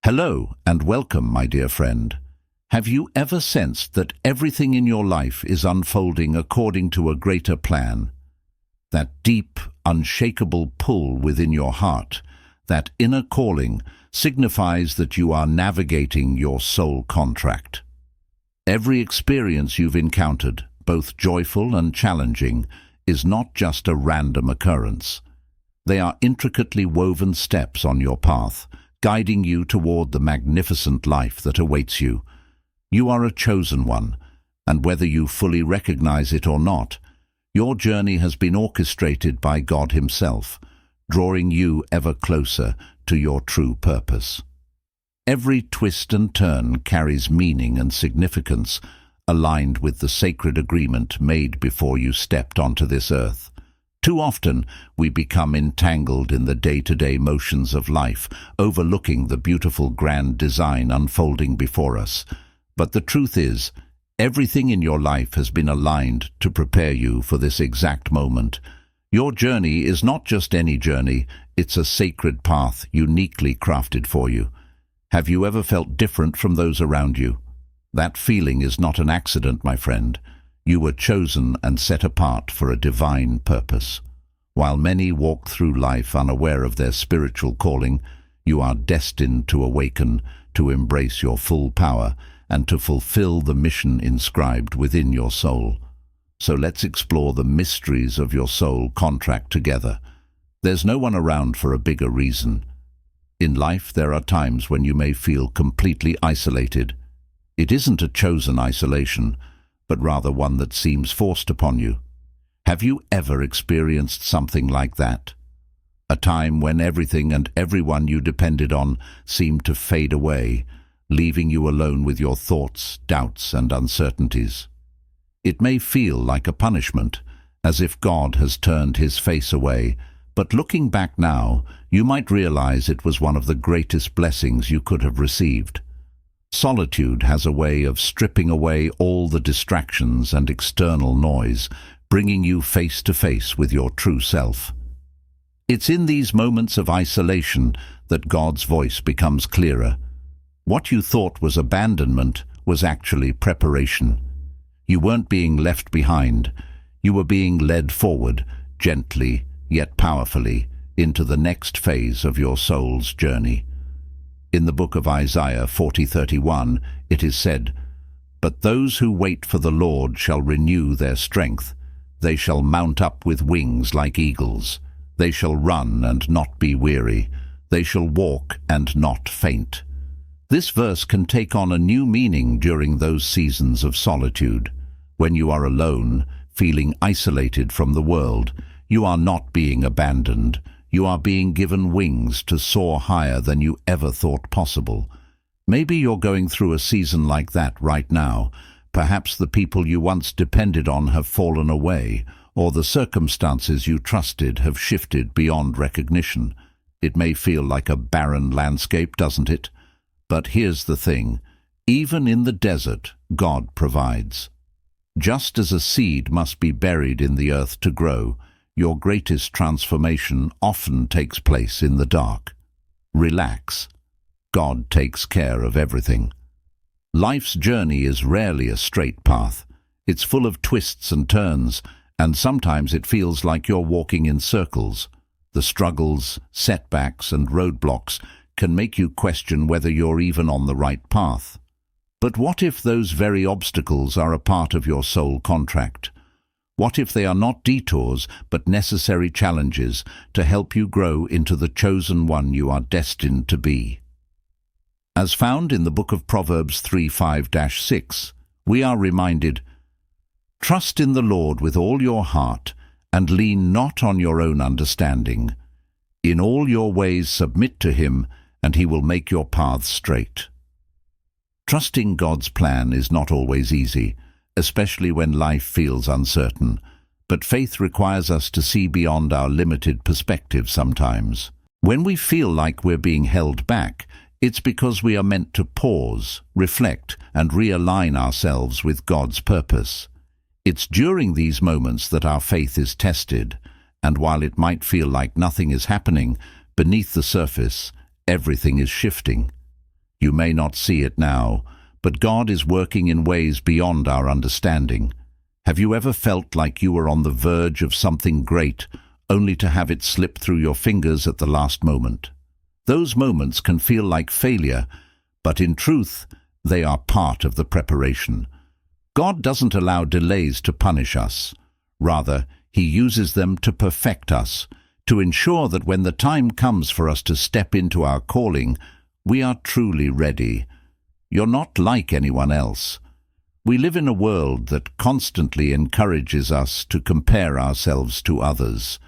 Hello and welcome, my dear friend. Have you ever sensed that everything in your life is unfolding according to a greater plan? That deep, unshakable pull within your heart, that inner calling, signifies that you are navigating your soul contract. Every experience you've encountered, both joyful and challenging, is not just a random occurrence. They are intricately woven steps on your path, guiding you toward the magnificent life that awaits you. You are a chosen one, and whether you fully recognize it or not, your journey has been orchestrated by God Himself, drawing you ever closer to your true purpose. Every twist and turn carries meaning and significance, aligned with the sacred agreement made before you stepped onto this earth. Too often, we become entangled in the day-to-day motions of life, overlooking the beautiful grand design unfolding before us. But the truth is, everything in your life has been aligned to prepare you for this exact moment. Your journey is not just any journey, it's a sacred path uniquely crafted for you. Have you ever felt different from those around you? That feeling is not an accident, my friend. You were chosen and set apart for a divine purpose. While many walk through life unaware of their spiritual calling, you are destined to awaken, to embrace your full power, and to fulfill the mission inscribed within your soul. So let's explore the mysteries of your soul contract together. There's no one around for a bigger reason. In life, there are times when you may feel completely isolated. It isn't a chosen isolation, but rather one that seems forced upon you. Have you ever experienced something like that? A time when everything and everyone you depended on seemed to fade away, leaving you alone with your thoughts, doubts, and uncertainties. It may feel like a punishment, as if God has turned His face away, but looking back now, you might realize it was one of the greatest blessings you could have received. Solitude has a way of stripping away all the distractions and external noise, bringing you face to face with your true self. It's in these moments of isolation that God's voice becomes clearer. What you thought was abandonment was actually preparation. You weren't being left behind. You were being led forward, gently yet powerfully, into the next phase of your soul's journey. In the book of Isaiah 40:31, it is said, "But those who wait for the Lord shall renew their strength. They shall mount up with wings like eagles. They shall run and not be weary. They shall walk and not faint." This verse can take on a new meaning during those seasons of solitude. When you are alone, feeling isolated from the world, you are not being abandoned. You are being given wings to soar higher than you ever thought possible. Maybe you're going through a season like that right now. Perhaps the people you once depended on have fallen away, or the circumstances you trusted have shifted beyond recognition. It may feel like a barren landscape, doesn't it? But here's the thing. Even in the desert, God provides. Just as a seed must be buried in the earth to grow, your greatest transformation often takes place in the dark. Relax. God takes care of everything. Life's journey is rarely a straight path. It's full of twists and turns, and sometimes it feels like you're walking in circles. The struggles, setbacks, and roadblocks can make you question whether you're even on the right path. But what if those very obstacles are a part of your soul contract? What if they are not detours, but necessary challenges to help you grow into the chosen one you are destined to be? As found in the book of Proverbs 3:5-6, we are reminded, "Trust in the Lord with all your heart, and lean not on your own understanding. In all your ways submit to Him, and He will make your paths straight." Trusting God's plan is not always easy, especially when life feels uncertain. But faith requires us to see beyond our limited perspective sometimes. When we feel like we're being held back, it's because we are meant to pause, reflect, and realign ourselves with God's purpose. It's during these moments that our faith is tested, and while it might feel like nothing is happening, beneath the surface, everything is shifting. You may not see it now, but God is working in ways beyond our understanding. Have you ever felt like you were on the verge of something great, only to have it slip through your fingers at the last moment? Those moments can feel like failure, but in truth, they are part of the preparation. God doesn't allow delays to punish us. Rather, He uses them to perfect us, to ensure that when the time comes for us to step into our calling, we are truly ready. You're not like anyone else. We live in a world that constantly encourages us to compare ourselves to others.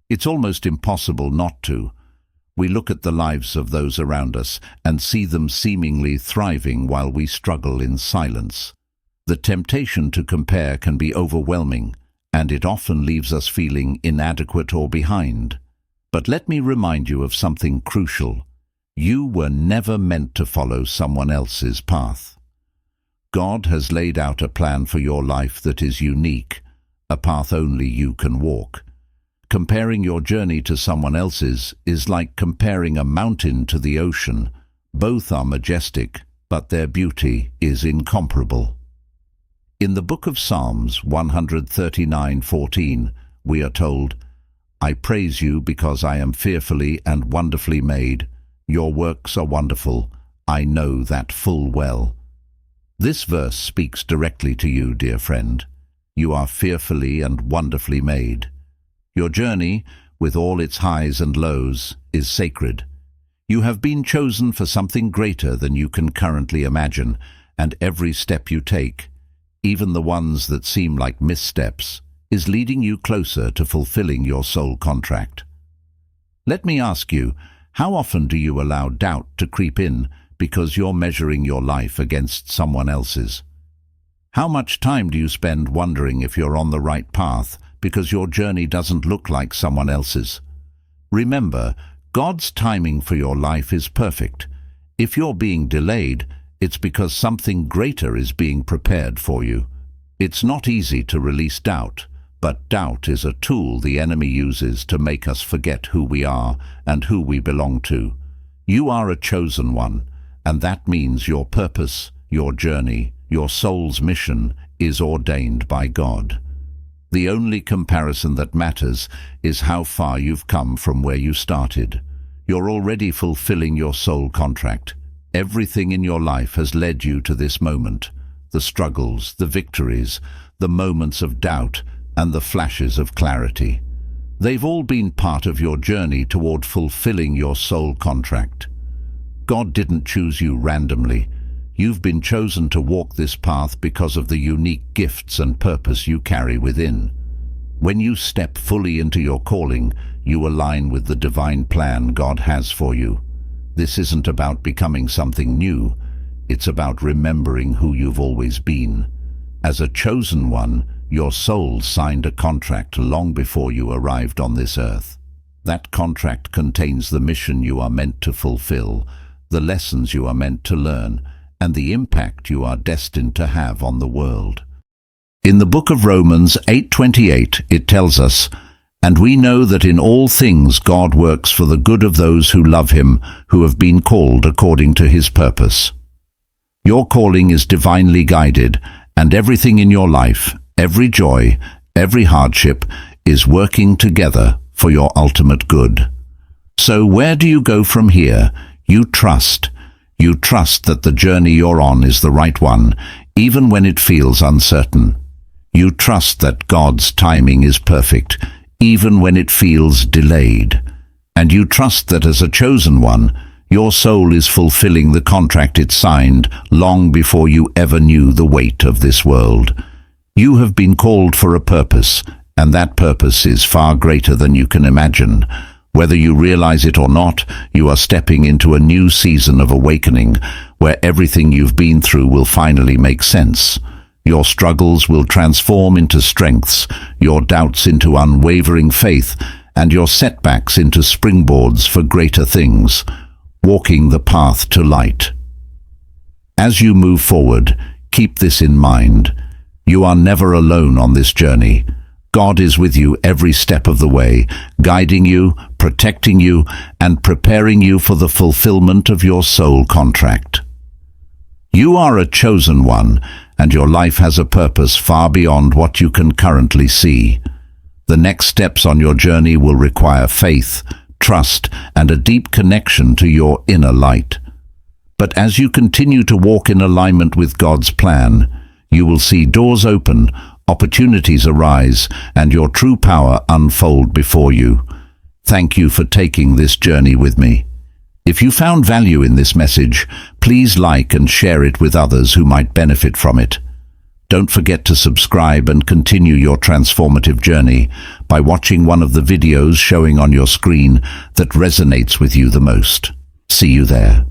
It's almost impossible not to. We look at the lives of those around us and see them seemingly thriving while we struggle in silence. The temptation to compare can be overwhelming, and it often leaves us feeling inadequate or behind. But let me remind you of something crucial. You were never meant to follow someone else's path. God has laid out a plan for your life that is unique, a path only you can walk. Comparing your journey to someone else's is like comparing a mountain to the ocean. Both are majestic, but their beauty is incomparable. In the book of Psalms 139:14, we are told, "I praise you because I am fearfully and wonderfully made. Your works are wonderful. I know that full well." This verse speaks directly to you, dear friend. You are fearfully and wonderfully made. Your journey, with all its highs and lows, is sacred. You have been chosen for something greater than you can currently imagine, and every step you take, even the ones that seem like missteps, is leading you closer to fulfilling your soul contract. Let me ask you, how often do you allow doubt to creep in because you're measuring your life against someone else's? How much time do you spend wondering if you're on the right path because your journey doesn't look like someone else's? Remember, God's timing for your life is perfect. If you're being delayed, it's because something greater is being prepared for you. It's not easy to release doubt, but doubt is a tool the enemy uses to make us forget who we are and who we belong to. You are a chosen one, and that means your purpose, your journey, your soul's mission is ordained by God. The only comparison that matters is how far you've come from where you started. You're already fulfilling your soul contract. Everything in your life has led you to this moment. The struggles, the victories, the moments of doubt, and the flashes of clarity. They've all been part of your journey toward fulfilling your soul contract. God didn't choose you randomly. You've been chosen to walk this path because of the unique gifts and purpose you carry within. When you step fully into your calling, you align with the divine plan God has for you. This isn't about becoming something new. It's about remembering who you've always been. As a chosen one, your soul signed a contract long before you arrived on this earth. That contract contains the mission you are meant to fulfill, the lessons you are meant to learn, and the impact you are destined to have on the world. In the book of Romans 8:28, it tells us, "And we know that in all things God works for the good of those who love Him, who have been called according to His purpose." Your calling is divinely guided, and everything in your life, every joy, every hardship, is working together for your ultimate good. So where do you go from here? You trust. You trust that the journey you're on is the right one, even when it feels uncertain. You trust that God's timing is perfect, even when it feels delayed. And you trust that as a chosen one, your soul is fulfilling the contract it signed long before you ever knew the weight of this world. You have been called for a purpose, and that purpose is far greater than you can imagine. Whether you realize it or not, you are stepping into a new season of awakening, where everything you've been through will finally make sense. Your struggles will transform into strengths, your doubts into unwavering faith, and your setbacks into springboards for greater things, walking the path to light. As you move forward, keep this in mind. You are never alone on this journey. God is with you every step of the way, guiding you, protecting you, and preparing you for the fulfillment of your soul contract. You are a chosen one, and your life has a purpose far beyond what you can currently see. The next steps on your journey will require faith, trust, and a deep connection to your inner light. But as you continue to walk in alignment with God's plan, you will see doors open, opportunities arise, and your true power unfold before you. Thank you for taking this journey with me. If you found value in this message, please like and share it with others who might benefit from it. Don't forget to subscribe and continue your transformative journey by watching one of the videos showing on your screen that resonates with you the most. See you there.